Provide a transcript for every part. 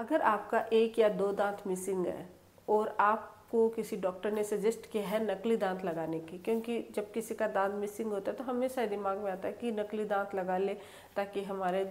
अगर आपका एक या दो दांत मिसिंग है और आपको किसी डॉक्टर ने सजेस्ट किया है नकली दांत लगाने की, क्योंकि जब किसी का दांत मिसिंग होता है तो हमेशा दिमाग में आता है कि नकली दांत लगा ले ताकि हमारे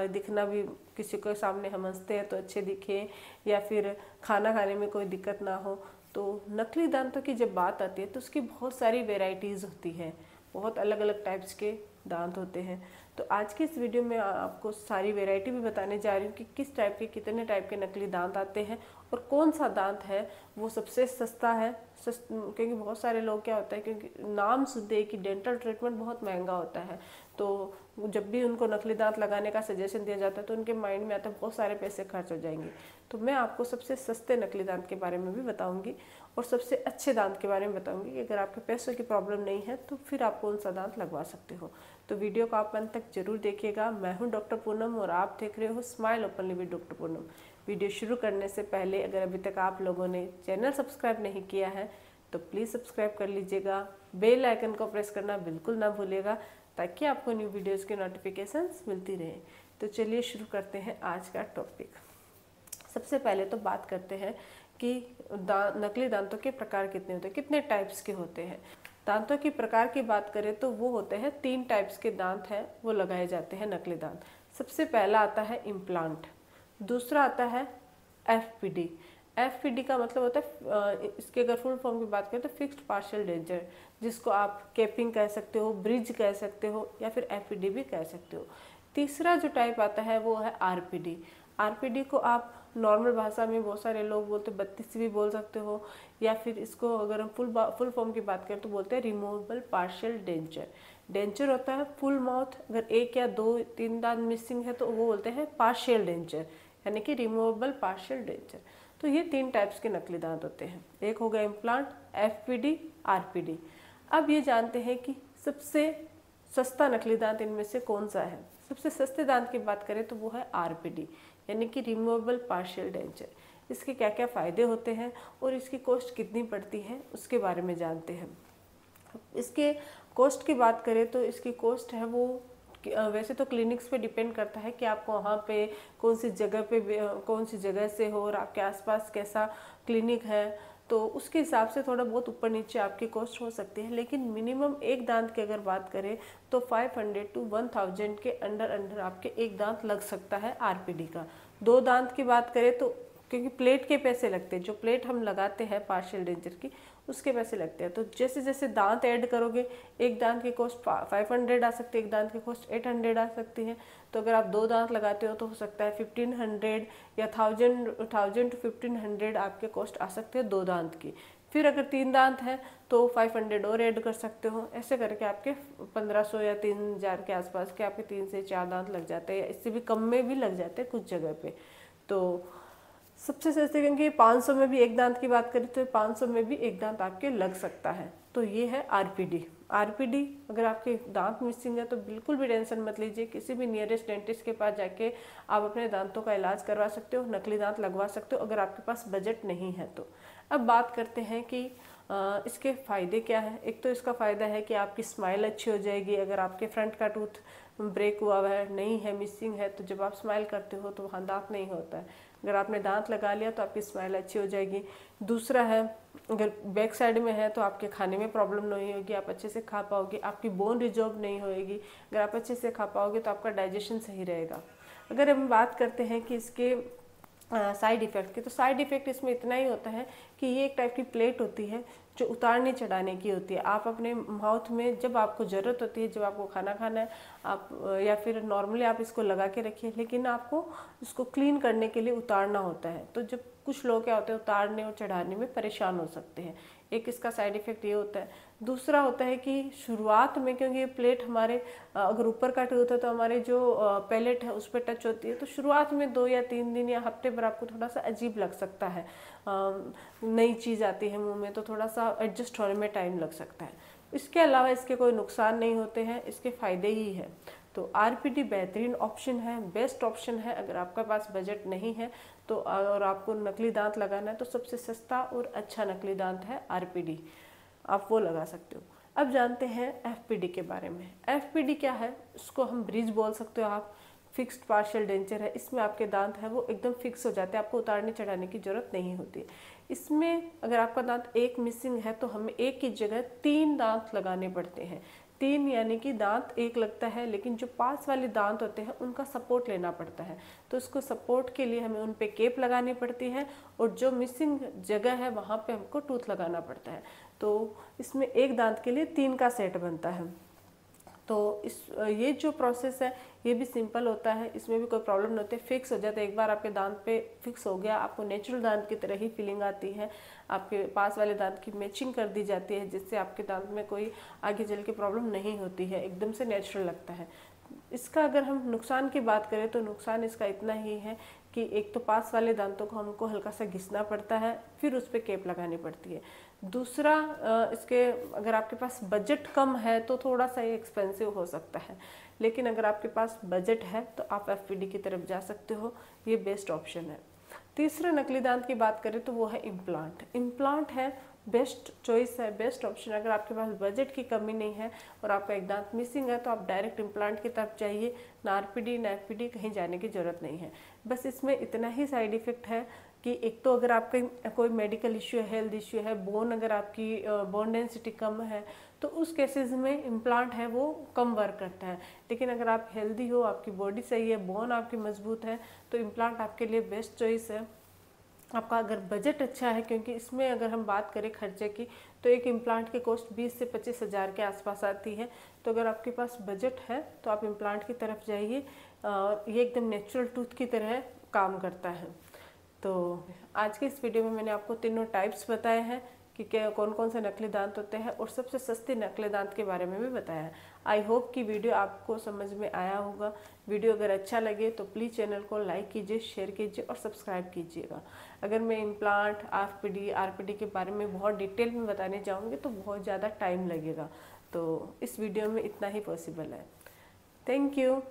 दिखना भी, किसी के सामने हम हंसते हैं तो अच्छे दिखे, या फिर खाना खाने में कोई दिक्कत ना हो। तो नकली दांतों की जब बात आती है तो उसकी बहुत सारी वेराइटीज़ होती है, बहुत अलग अलग टाइप्स के दांत होते हैं। तो आज की इस वीडियो में आपको सारी वैरायटी भी बताने जा रही हूँ कि किस टाइप के, कितने टाइप के नकली दांत आते हैं और कौन सा दांत है वो सबसे सस्ता है। क्योंकि बहुत सारे लोग क्या होता है, क्योंकि नाम सुनते कि डेंटल ट्रीटमेंट बहुत महंगा होता है, तो जब भी उनको नकली दांत लगाने का सजेशन दिया जाता है तो उनके माइंड में आता है बहुत सारे पैसे खर्च हो जाएंगे। तो मैं आपको सबसे सस्ते नकली दांत के बारे में भी बताऊंगी और सबसे अच्छे दांत के बारे में बताऊंगी कि अगर आपके पैसों की प्रॉब्लम नहीं है तो फिर आप कौन सा दांत लगवा सकते हो। तो वीडियो को आप अंत तक जरूर देखिएगा। मैं हूं डॉक्टर पूनम और आप देख रहे हो smile openly with doctor Poonam. Video शुरू करने से पहले अगर अभी तक आप लोगों ने चैनल सब्सक्राइब नहीं किया है तो प्लीज़ सब्सक्राइब कर लीजिएगा। बेल आइकन को प्रेस करना बिल्कुल ना भूलिएगा ताकि आपको न्यू वीडियोज़ की नोटिफिकेशंस मिलती रहे। तो चलिए शुरू करते हैं आज का टॉपिक। सबसे पहले तो बात करते हैं कि नकली दांतों के प्रकार कितने होते हैं, कितने टाइप्स के होते हैं। दांतों की प्रकार की बात करें तो वो होते हैं 3 टाइप्स के दांत हैं, वो लगाए जाते हैं नकली दांत। सबसे पहला आता है इम्प्लांट, दूसरा आता है एफपीडी। एफपीडी का मतलब होता है, इसके अगर फुल फॉर्म की बात करें तो फिक्स्ड पार्शियल डेंचर, जिसको आप कैपिंग कह सकते हो, ब्रिज कह सकते हो या फिर एफपीडी भी कह सकते हो। तीसरा जो टाइप आता है वो है आरपीडी। आरपीडी को आप नॉर्मल भाषा में बहुत सारे लोग बोलते हैं बत्तीस भी बोल सकते हो, या फिर इसको अगर हम फुल फॉर्म की बात करें तो बोलते हैं रिमूवेबल पार्शियल डेंचर। डेंचर होता है फुल माउथ, अगर एक या दो तीन दांत मिसिंग है तो वो बोलते हैं पार्शियल डेंचर, यानी कि रिमूवेबल पार्शियल डेंचर। तो ये 3 टाइप्स के नकली दांत होते हैं, एक हो गया इम्प्लांट, एफपीडी, आरपीडी। अब ये जानते हैं कि सबसे सस्ता नकली दांत इनमें से कौन सा है। सबसे सस्ते दांत की बात करें तो वो है आरपीडी, यानी कि रिमूवेबल पार्शियल डेंचर। इसके क्या क्या फ़ायदे होते हैं और इसकी कॉस्ट कितनी पड़ती है उसके बारे में जानते हैं। इसके कॉस्ट की बात करें तो इसकी कॉस्ट है वो वैसे तो क्लिनिक्स पे डिपेंड करता है कि आपको वहाँ पे कौन सी जगह से हो और आपके आसपास कैसा क्लिनिक है, तो उसके हिसाब से थोड़ा बहुत ऊपर नीचे आपकी कॉस्ट हो सकती है। लेकिन मिनिमम एक दांत की अगर बात करें तो 500 to 1000 के अंडर आपके एक दांत लग सकता है आरपीडी का। 2 दांत की बात करें तो, क्योंकि प्लेट के पैसे लगते हैं, जो प्लेट हम लगाते हैं पार्शियल डेंचर की उसके पैसे लगते हैं, तो जैसे जैसे दांत ऐड करोगे एक दांत की कॉस्ट 500 आ सकती है, एक दांत की कॉस्ट 800 आ सकती है। तो अगर आप 2 दांत लगाते हो तो हो सकता है 1500 या 1000 to 1500 आपके कॉस्ट आ सकते हैं 2 दांत की। फिर अगर 3 दांत है तो 500 और ऐड कर सकते हो, ऐसे करके आपके 1500 या 3000 के आसपास के आपके 3 से 4 दांत लग जाते हैं, या इससे भी कम में भी लग जाते हैं कुछ जगह पे। तो सबसे सस्ते, क्योंकि 500 में भी एक दांत की बात करें तो 500 में भी एक दांत आपके लग सकता है। तो ये है आरपीडी। आरपीडी अगर आपके दांत मिसिंग है तो बिल्कुल भी टेंशन मत लीजिए, किसी भी नियरेस्ट डेंटिस्ट के पास जाके आप अपने दांतों का इलाज करवा सकते हो, नकली दांत लगवा सकते हो अगर आपके पास बजट नहीं है तो। अब बात करते हैं कि इसके फ़ायदे क्या है। एक तो इसका फ़ायदा है कि आपकी स्माइल अच्छी हो जाएगी। अगर आपके फ्रंट का टूथ ब्रेक हुआ है, नहीं है, मिसिंग है, तो जब आप स्माइल करते हो तो वहाँ दांत नहीं होता है। अगर आपने दांत लगा लिया तो आपकी स्माइल अच्छी हो जाएगी। दूसरा है, अगर बैक साइड में है तो आपके खाने में प्रॉब्लम नहीं होगी, आप अच्छे से खा पाओगे, आपकी बोन रिजॉर्व नहीं होएगी। अगर आप अच्छे से खा पाओगे तो आपका डाइजेशन सही रहेगा। अगर हम बात करते हैं कि इसके साइड इफ़ेक्ट की, तो साइड इफ़ेक्ट इसमें इतना ही होता है कि ये एक टाइप की प्लेट होती है जो उतारने चढ़ाने की होती है। आप अपने माउथ में जब आपको ज़रूरत होती है, जब आपको खाना खाना है आप, या फिर नॉर्मली आप इसको लगा के रखिए, लेकिन आपको इसको क्लीन करने के लिए उतारना होता है। तो जब कुछ लोग क्या होते हैं उतारने और चढ़ाने में परेशान हो सकते हैं, एक इसका साइड इफ़ेक्ट ये होता है। दूसरा होता है कि शुरुआत में, क्योंकि ये प्लेट हमारे अगर ऊपर का टूथ है तो हमारे जो पैलेट है उस पर टच होती है, तो शुरुआत में 2 या 3 दिन या हफ्ते भर आपको थोड़ा सा अजीब लग सकता है। नई चीज़ आती है मुंह में तो थोड़ा सा एडजस्ट होने में टाइम लग सकता है। इसके अलावा इसके कोई नुकसान नहीं होते हैं, इसके फ़ायदे ही हैं। तो आरपीडी बेहतरीन ऑप्शन है, बेस्ट ऑप्शन है अगर आपके पास बजट नहीं है तो, और आपको नकली दांत लगाना है तो सबसे सस्ता और अच्छा नकली दांत है आरपीडी, आप वो लगा सकते हो। अब जानते हैं एफपीडी के बारे में। एफपीडी क्या है, उसको हम ब्रिज बोल सकते हो आप। फिक्स्ड पार्शियल डेंचर है, इसमें आपके दांत है वो एकदम फिक्स हो जाते हैं, आपको उतारने चढ़ाने की जरूरत नहीं होती। इसमें अगर आपका दांत एक मिसिंग है तो हमें एक की जगह 3 दांत लगाने पड़ते हैं। 3 यानी कि दांत एक लगता है, लेकिन जो पास वाले दांत होते हैं उनका सपोर्ट लेना पड़ता है। तो उसको सपोर्ट के लिए हमें उन पे केप लगानी पड़ती है, और जो मिसिंग जगह है वहाँ पे हमको टूथ लगाना पड़ता है। तो इसमें एक दांत के लिए 3 का सेट बनता है। तो ये जो प्रोसेस है ये भी सिंपल होता है, इसमें भी कोई प्रॉब्लम नहीं होती, फिक्स हो जाता है। एक बार आपके दांत पे फिक्स हो गया, आपको नेचुरल दांत की तरह ही फीलिंग आती है, आपके पास वाले दांत की मैचिंग कर दी जाती है, जिससे आपके दांत में कोई आगे चल के प्रॉब्लम नहीं होती है, एकदम से नेचुरल लगता है। इसका अगर हम नुकसान की बात करें तो नुकसान इसका इतना ही है कि एक तो पास वाले दांतों को हमको हल्का सा घिसना पड़ता है, फिर उस पर केप लगानी पड़ती है। दूसरा, इसके अगर आपके पास बजट कम है तो थोड़ा सा ये एक्सपेंसिव हो सकता है, लेकिन अगर आपके पास बजट है तो आप एफपीडी की तरफ जा सकते हो, ये बेस्ट ऑप्शन है। तीसरा नकली दांत की बात करें तो वो है इम्प्लांट। इम्प्लांट है बेस्ट चॉइस है, बेस्ट ऑप्शन। अगर आपके पास बजट की कमी नहीं है और आपका एक दांत मिसिंग है तो आप डायरेक्ट इम्प्लांट की तरफ जाइए, ना आरपीडी ना एफपीडी कहीं जाने की ज़रूरत नहीं है। बस इसमें इतना ही साइड इफ़ेक्ट है कि एक तो अगर आपका कोई मेडिकल इश्यू है, हेल्थ इश्यू है, बोन अगर आपकी बोन डेंसिटी कम है तो उस केसेस में इम्प्लांट है वो कम वर्क करता है। लेकिन अगर आप हेल्दी हो, आपकी बॉडी सही है, बोन आपकी मजबूत है, तो इम्प्लांट आपके लिए बेस्ट चॉइस है। आपका अगर बजट अच्छा है, क्योंकि इसमें अगर हम बात करें खर्चे की तो एक इम्प्लांट की कॉस्ट 20 से 25 हज़ार के आसपास आती है। तो अगर आपके पास बजट है तो आप इम्प्लांट की तरफ जाइए, और ये एकदम नेचुरल टूथ की तरह काम करता है। तो आज के इस वीडियो में मैंने आपको तीनों टाइप्स बताए हैं कि क्या कौन कौन से नकली दांत होते हैं, और सबसे सस्ते नकली दांत के बारे में भी बताया है। आई होप कि वीडियो आपको समझ में आया होगा। वीडियो अगर अच्छा लगे तो प्लीज़ चैनल को लाइक कीजिए, शेयर कीजिए और सब्सक्राइब कीजिएगा। अगर मैं इम्प्लांट, आरपीडी के बारे में बहुत डिटेल में बताने जाऊँगी तो बहुत ज़्यादा टाइम लगेगा, तो इस वीडियो में इतना ही पॉसिबल है। Thank you.